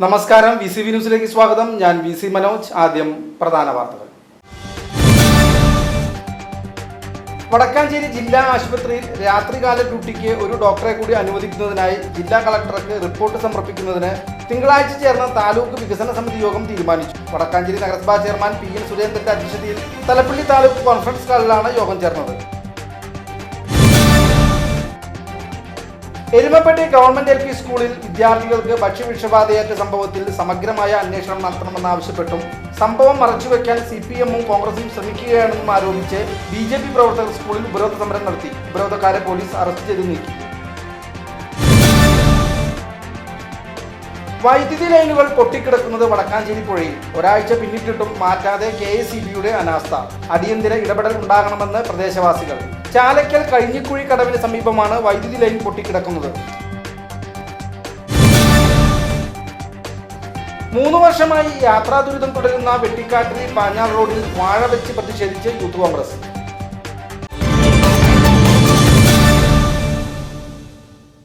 നമസ്കാരം, VCV ന്യൂസിലേക്ക് സ്വാഗതം. ഞാൻ VC മനോജ്. ആദ്യം പ്രധാന വാർത്തകൾ. വടക്കാഞ്ചേരി ജില്ലാ ആശുപത്രിയിൽ രാത്രികാല ഡ്യൂട്ടിക്ക് ഒരു ഡോക്ടറെ കൂടി അനുവദിക്കുന്നതിനായി ജില്ലാ കളക്ടർക്ക് റിപ്പോർട്ട് സമർപ്പിക്കുന്നതിന് തിങ്കളാഴ്ച ചേർന്ന താലൂക്ക് വികസന സമിതി യോഗം തീരുമാനിച്ചു. വടക്കാഞ്ചേരി നഗരസഭാ ചെയർമാൻ PN സുരേന്ദ്രന്റെ അധ്യക്ഷതയിൽ തലപ്പള്ളി താലൂക്ക് കോൺഫറൻസ് ഹാളിലാണ് യോഗം ചേർന്നത്. എരുമപ്പെട്ടി ഗവൺമെന്റ് LP സ്കൂളിൽ വിദ്യാർത്ഥികൾക്ക് ഭക്ഷ്യവിഷബാധയേറ്റ സംഭവത്തിൽ സമഗ്രമായ അന്വേഷണം നടത്തണമെന്നാവശ്യപ്പെട്ടും സംഭവം മറച്ചുവെക്കാൻ CPM-ഉം കോൺഗ്രസും ശ്രമിക്കുകയാണെന്നും ആരോപിച്ച് BJP പ്രവർത്തകർ സ്കൂളിൽ ഉപരോധ സമരം നടത്തി. ഉപരോധക്കാരെ പോലീസ് അറസ്റ്റ് ചെയ്ത് നീക്കി. വൈദ്യുതി ലൈനുകൾ പൊട്ടിക്കിടക്കുന്നത് വടക്കാഞ്ചേരി പുഴയിൽ ഒരാഴ്ച പിന്നിട്ടിട്ടും മാറ്റാതെ KSEB-യുടെ അനാസ്ഥ. അടിയന്തര ഇടപെടൽ ഉണ്ടാകണമെന്ന് പ്രദേശവാസികൾ. ചാലക്കൽ കഴിഞ്ഞിക്കുഴി കടവിന് സമീപമാണ് വൈദ്യുതി ലൈൻ പൊട്ടിക്കിടക്കുന്നത്. 3 വർഷമായി യാത്രാ ദുരിതം തുടരുന്ന വെട്ടിക്കാട്ടിരി പാഞ്ഞാൾ റോഡിൽ വാഴ വെച്ച് പ്രതിഷേധിച്ച് യൂത്ത് കോൺഗ്രസ്.